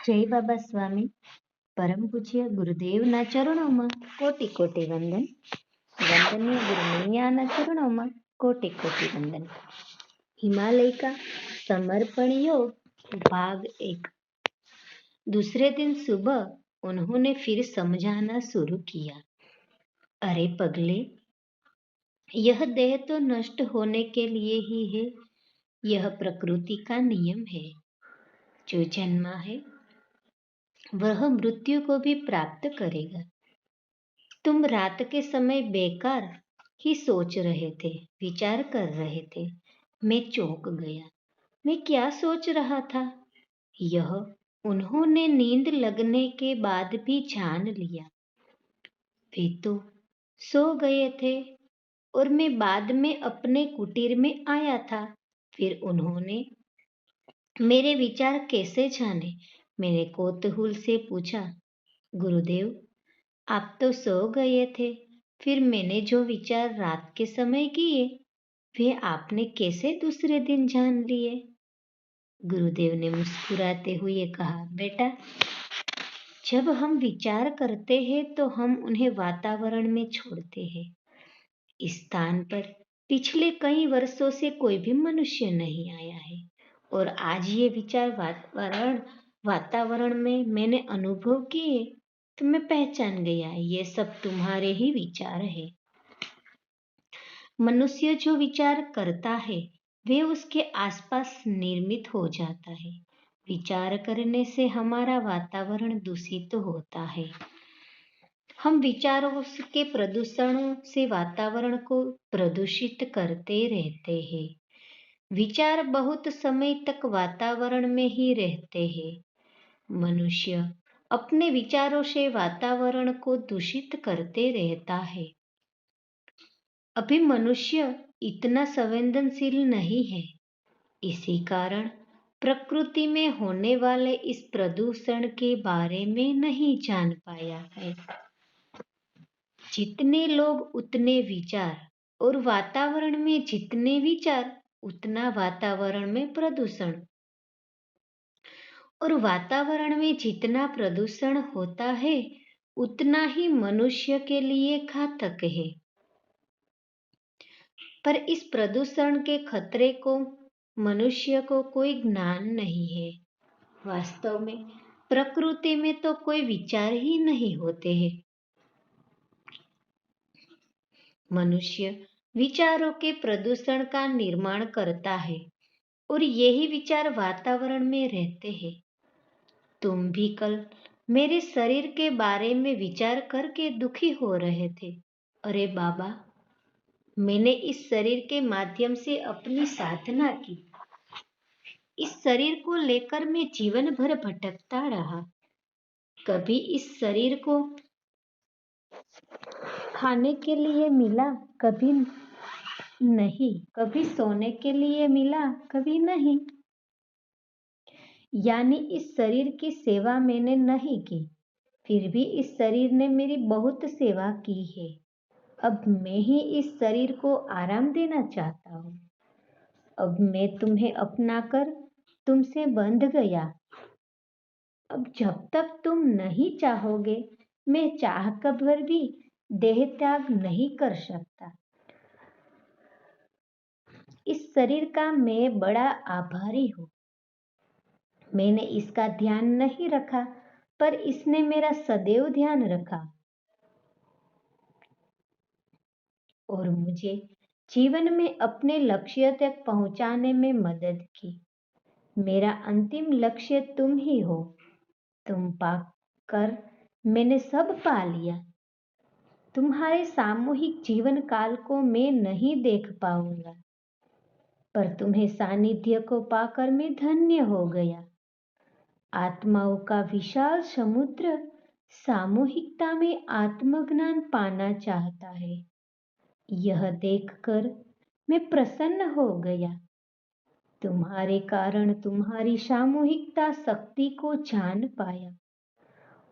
જય બાબા સ્વામી પરમ પૂજ્ય ગુરુદેવના ચરણોમાં કોટી કોટી વંદન. વંદનીય ગુરુમૈયાના ચરણોમાં कोटि कोटि वंदन. हिमालय का समर्पण योग भाग 1. दूसरे दिन सुबह उन्होंने फिर समझाना शुरू किया. अरे पगले, यह देह तो नष्ट होने के लिए ही है. यह प्रकृति का नियम है. जो जन्मा है वह मृत्यु को भी प्राप्त करेगा. तुम रात के समय बेकार ही सोच रहे थे, विचार कर रहे थे. मैं चौंक गया. मैं क्या सोच रहा था? यह उन्होंने नींद लगने के बाद भी जान लिया. वे तो सो गए थे और मैं बाद में अपने कुटीर में आया था. फिर उन्होंने मेरे विचार कैसे जाने? मैंने कौतूहल से पूछा. गुरुदेव, आप तो सो गए थे. फिर मैंने जो विचार रात के समय किए वे आपने कैसे दूसरे दिन जान लिए? गुरुदेव ने मुस्कुराते हुए कहा, बेटा, जब हम विचार करते हैं तो हम उन्हें वातावरण में छोड़ते हैं. इस स्थान पर पिछले कई वर्षों से कोई भी मनुष्य नहीं आया है और आज ये विचार वातावरण में मैंने अनुभव किए तो मैं पहचान गया, ये सब तुम्हारे ही विचार है. मनुष्य जो विचार करता है वे उसके आसपास निर्मित हो जाता है. विचार करने से हमारा वातावरण दूषित होता है. हम विचारों के प्रदूषणों से वातावरण को प्रदूषित करते रहते हैं. विचार बहुत समय तक वातावरण में ही रहते हैं. मनुष्य अपने विचारों से वातावरण को दूषित करते रहता है. अभी मनुष्य इतना संवेदनशील नहीं है. इसी कारण प्रकृति में होने वाले इस प्रदूषण के बारे में नहीं जान पाया है. जितने लोग उतने विचार और वातावरण में जितने विचार उतना वातावरण में प्रदूषण. और वातावरण में जितना प्रदूषण होता है उतना ही मनुष्य के लिए घातक है. पर इस प्रदूषण के खतरे को मनुष्य को कोई ज्ञान नहीं है. वास्तव में प्रकृति में तो कोई विचार ही नहीं होते हैं. मनुष्य विचारों के प्रदूषण का निर्माण करता है और यही विचार वातावरण में रहते हैं. तुम भी कल मेरे शरीर के बारे में विचार करके दुखी हो रहे थे. अरे बाबा, मैंने इस शरीर के माध्यम से अपनी साधना की. इस शरीर को लेकर मैं जीवन भर भटकता रहा. कभी इस शरीर को खाने के लिए मिला, कभी नहीं. कभी सोने के लिए मिला, कभी नहीं. यानी इस शरीर की सेवा मैंने नहीं की. फिर भी इस शरीर ने मेरी बहुत सेवा की है. अब मैं ही इस शरीर को आराम देना चाहता हूँ. अब मैं तुम्हें अपनाकर तुमसे बंध गया. अब जब तक तुम नहीं चाहोगे मैं चाह कर भी देह त्याग नहीं कर सकता. इस शरीर का मैं बड़ा आभारी हूँ. मैंने इसका ध्यान नहीं रखा पर इसने मेरा सदैव ध्यान रखा और मुझे जीवन में अपने लक्ष्य तक पहुंचाने में मदद की. मेरा अंतिम लक्ष्य तुम ही हो. तुम पाकर मैंने सब पा लिया. तुम्हारे सामूहिक जीवन काल को मैं नहीं देख पाऊंगा पर तुम्हें सानिध्य को पाकर मैं धन्य हो गया. आत्माओं का विशाल समुद्र सामूहिकता में आत्मज्ञान पाना चाहता है. यह देखकर मैं प्रसन्न हो गया. तुम्हारे कारण तुम्हारी सामूहिकता शक्ति को जान पाया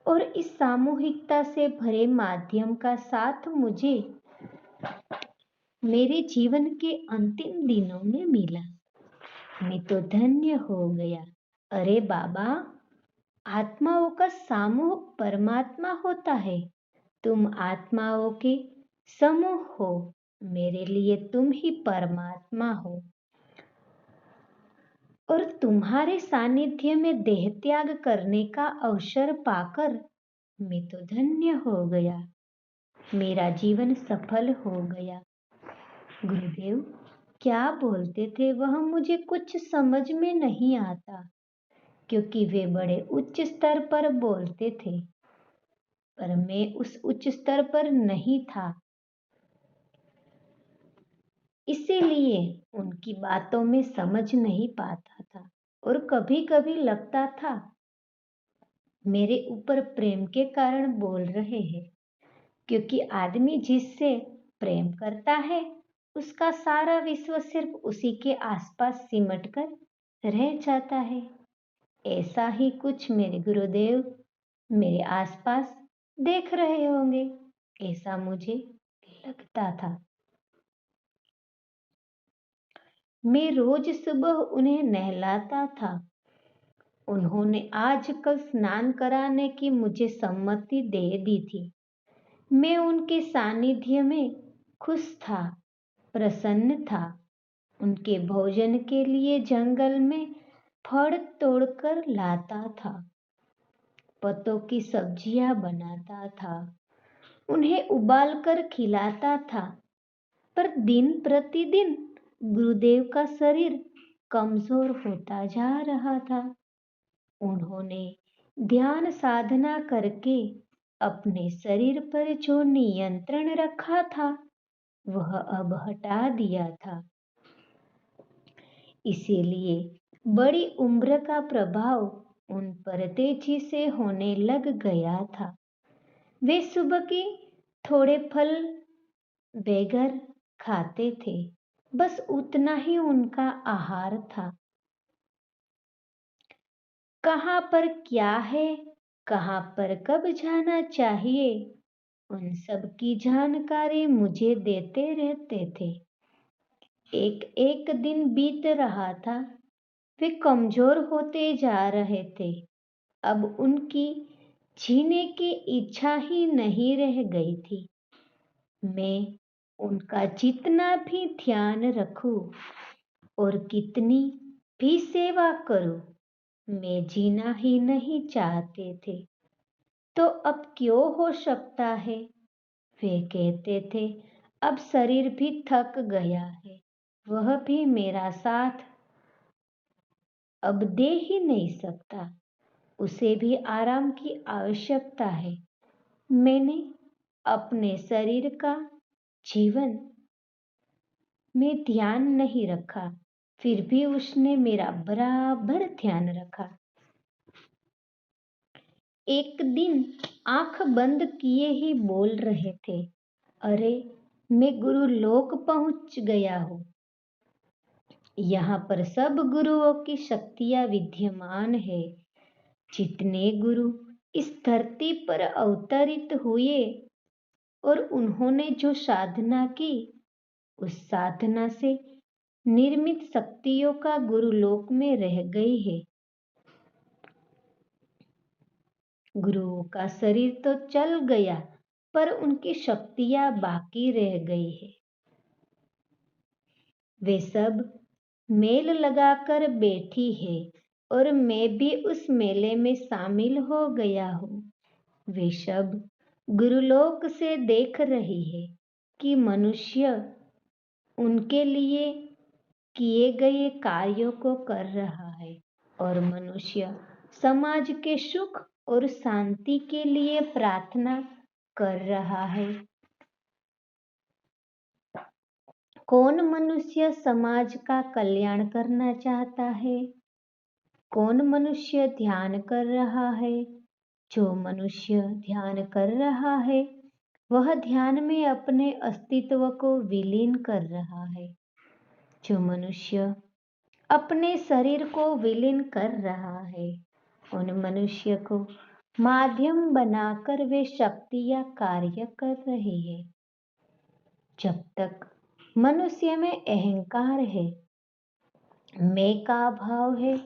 और इस सामूहिकता से भरे माध्यम का साथ मुझे मेरे जीवन के अंतिम दिनों में मिला. मैं तो धन्य हो गया. अरे बाबा, आत्माओं का समूह परमात्मा होता है। तुम आत्माओं के समूह हो। मेरे लिए तुम ही परमात्मा हो और तुम्हारे सानिध्य में देह त्याग करने का अवसर पाकर मैं तो धन्य हो गया। मेरा जीवन सफल हो गया। गुरुदेव क्या बोलते थे वह मुझे कुछ समझ में नहीं आता, क्योंकि वे बड़े उच्च स्तर पर बोलते थे, पर मैं उस उच्च स्तर पर नहीं था। इसीलिए उनकी बातों में समझ नहीं पाता था और कभी कभी लगता था मेरे ऊपर प्रेम के कारण बोल रहे हैं, क्योंकि आदमी जिससे प्रेम करता है उसका सारा विश्व सिर्फ उसी के आसपास सिमट कर रह जाता है। ऐसा ही कुछ मेरे गुरुदेव मेरे आसपास देख रहे होंगे, ऐसा मुझे लगता था। मैं रोज सुबह उन्हें नहलाता था। उन्होंने आजकल स्नान कराने की मुझे सम्मति दे दी थी। मैं उनके सानिध्य में खुश था, प्रसन्न था। उनके भोजन के लिए जंगल में फल तोड़कर लाता था, पत्तों की सब्जियां बनाता था, उन्हें उबाल कर खिलाता था। पर दिन प्रतिदिन गुरुदेव का शरीर कमजोर होता जा रहा था। उन्होंने ध्यान साधना करके अपने शरीर पर जो नियंत्रण रखा था वह अब हटा दिया था। इसीलिए बड़ी उम्र का प्रभाव उन पर तेजी से होने लग गया था। वे सुबह के थोड़े फल बेगर खाते थे, बस उतना ही उनका आहार था। कहाँ पर क्या है, कहाँ पर कब जाना चाहिए, उन सब की जानकारी मुझे देते रहते थे। एक एक दिन बीत रहा था, वे कमजोर होते जा रहे थे। अब उनकी जीने की इच्छा ही नहीं रह गई थी। मैं उनका जितना भी ध्यान रखूं और कितनी भी सेवा करूं, मैं जीना ही नहीं चाहते थे। तो अब क्यों हो सकता है? वे कहते थे अब शरीर भी थक गया है, वह भी मेरा साथ अब दे ही नहीं सकता, उसे भी आराम की आवश्यकता है। मैंने अपने शरीर का जीवन में ध्यान नहीं रखा, फिर भी उसने मेरा बराबर ध्यान रखा। एक दिन आंख बंद किए ही बोल रहे थे, अरे मैं गुरु लोक पहुंच गया हूं। यहाँ पर सब गुरुओं की शक्तियां विद्यमान है। जितने गुरु इस धरती पर अवतरित हुए और उन्होंने जो साधना की, उस साधना से निर्मित शक्तियों का गुरुलोक में रह गई है। गुरुओं का शरीर तो चल गया, पर उनकी शक्तियां बाकी रह गई है। वे सब मेल लगाकर बैठी है और मैं भी उस मेले में शामिल हो गया हूँ। वे सब गुरुलोक से देख रही है कि मनुष्य उनके लिए किए गए कार्यों को कर रहा है और मनुष्य समाज के सुख और शांति के लिए प्रार्थना कर रहा है। कौन मनुष्य समाज का कल्याण करना चाहता है? कौन मनुष्य ध्यान कर रहा है? जो मनुष्य ध्यान कर रहा है वह ध्यान में अपने अस्तित्व को विलीन कर रहा है। जो मनुष्य अपने शरीर को विलीन कर रहा है, उन मनुष्य को माध्यम बनाकर वे शक्तियां कार्य कर रही है। जब तक मनुष्य में अहंकार है, मैं का भाव है,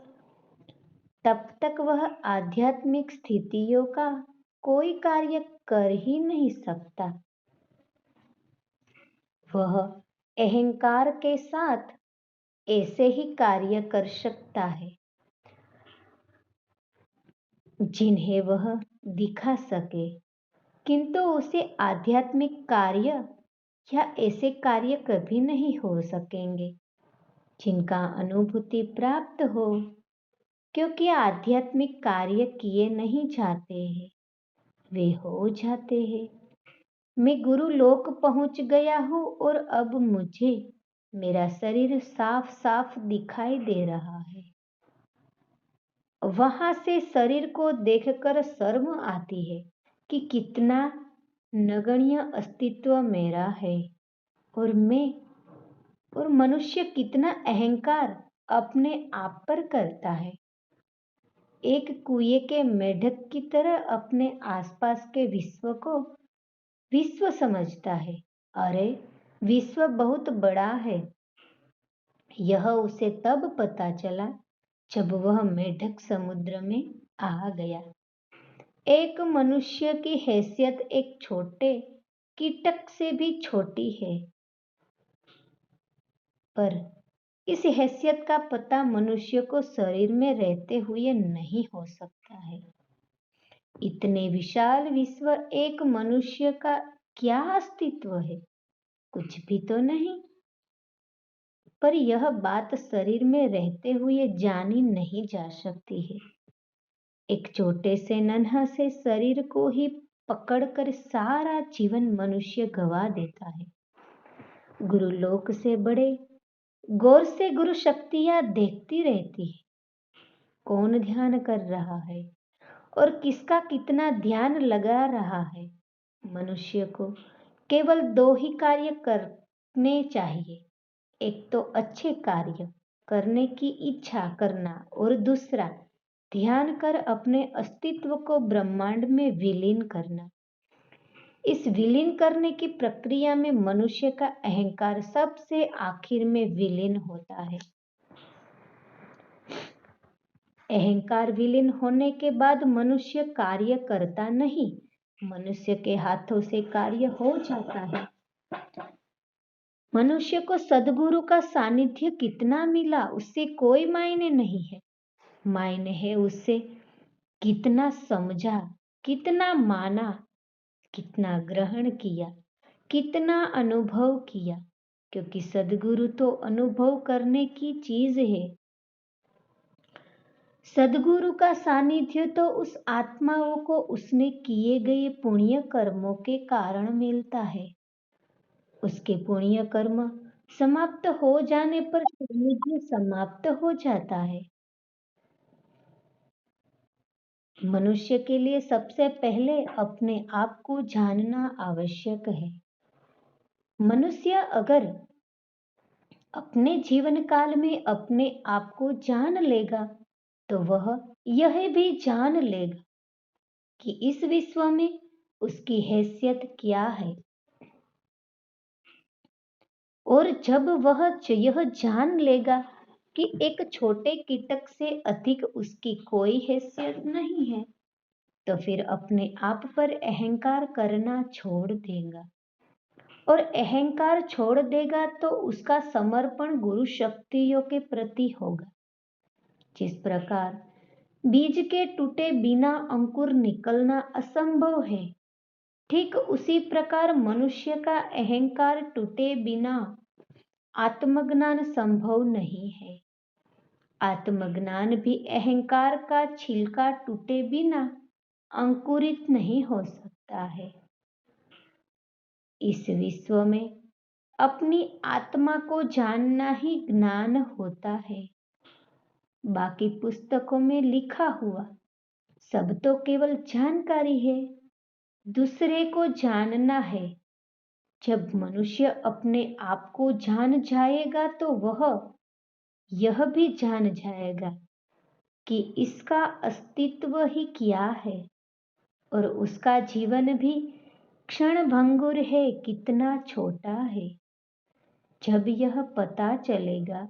तब तक वह आध्यात्मिक स्थितियों का कोई कार्य कर ही नहीं सकता। वह अहंकार के साथ ऐसे ही कार्य कर सकता है जिन्हें वह दिखा सके, किंतु उसे आध्यात्मिक कार्य या ऐसे कार्य कभी नहीं हो सकेंगे जिनका अनुभूति प्राप्त हो, क्योंकि आध्यात्मिक कार्य किए नहीं जाते हैं, वे हो जाते हैं। मैं गुरु लोक पहुंच गया हूँ और अब मुझे मेरा शरीर साफ साफ दिखाई दे रहा है। वहां से शरीर को देखकर शर्म आती है कि कितना नगण्य अस्तित्व मेरा है, और मनुष्य कितना अहंकार अपने आप पर करता है। एक कुएं के मेढक की तरह अपने आसपास के विश्व को विश्व समझता है। अरे, विश्व बहुत बड़ा है। यह उसे तब पता चला जब वह मेढक समुद्र में आ गया। एक मनुष्य की हैसियत एक छोटे कीटक से भी छोटी है, पर इस हैसियत का पता मनुष्य को शरीर में रहते हुए नहीं हो सकता है। इतने विशाल विश्व एक मनुष्य का क्या अस्तित्व है? कुछ भी तो नहीं। पर यह बात शरीर में रहते हुए जानी नहीं जा सकती है। एक छोटे से नन्हा से शरीर को ही पकड़कर सारा जीवन मनुष्य गवा देता है। गुरुलोक से बड़े गौर से गुरु शक्तियां देखती रहती है। कौन ध्यान कर रहा है और किसका कितना ध्यान लगा रहा है। मनुष्य को केवल दो ही कार्य करने चाहिए, एक तो अच्छे कार्य करने की इच्छा करना और दूसरा ध्यान कर अपने अस्तित्व को ब्रह्मांड में विलीन करना। इस विलीन करने की प्रक्रिया में मनुष्य का अहंकार सबसे आखिर में विलीन होता है। अहंकार विलीन होने के बाद मनुष्य कार्य करता नहीं, मनुष्य के हाथों से कार्य हो जाता है। मनुष्य को सद्गुरु का सानिध्य कितना मिला उससे कोई मायने नहीं है। मायने है उससे कितना समझा, कितना माना, कितना ग्रहण किया, कितना अनुभव किया, क्योंकि सद्गुरु तो अनुभव करने की चीज है। सद्गुरु का सानिध्य तो उस आत्माओं को उसने किए गए पुण्य कर्मों के कारण मिलता है। उसके पुण्य कर्म समाप्त हो जाने पर सानिध्य समाप्त हो जाता है। मनुष्य के लिए सबसे पहले अपने आप को जानना आवश्यक है। मनुष्य अगर अपने जीवन काल में अपने आप को जान लेगा तो वह यह भी जान लेगा कि इस विश्व में उसकी हैसियत क्या है। और जब वह यह जान लेगा कि एक छोटे कीटक से अधिक उसकी कोई हैसियत नहीं है, तो फिर अपने आप पर अहंकार करना छोड़ देगा। और अहंकार छोड़ देगा तो उसका समर्पण गुरु शक्तियों के प्रति होगा। जिस प्रकार बीज के टूटे बिना अंकुर निकलना असंभव है, ठीक उसी प्रकार मनुष्य का अहंकार टूटे बिना आत्मज्ञान संभव नहीं है। आत्मज्ञान भी अहंकार का छिलका टूटे बिना अंकुरित नहीं हो सकता है। इस विश्व में अपनी आत्मा को जानना ही ज्ञान होता है। बाकी पुस्तकों में लिखा हुआ सब तो केवल जानकारी है, दूसरे को जानना है। जब मनुष्य अपने आप को जान जाएगा तो वह यह भी जान जाएगा कि इसका अस्तित्व ही क्या है और उसका जीवन भी क्षण भंगुर है, कितना छोटा है। जब यह पता चलेगा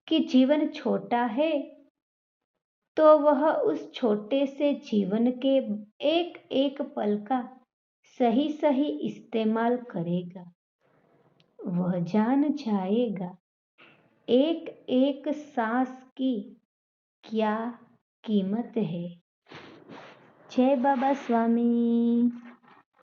कि जीवन छोटा है तो वह उस छोटे से जीवन के एक एक पल का सही सही इस्तेमाल करेगा। वह जान जाएगा एक एक सांस की क्या कीमत है। जय बाबा स्वामी।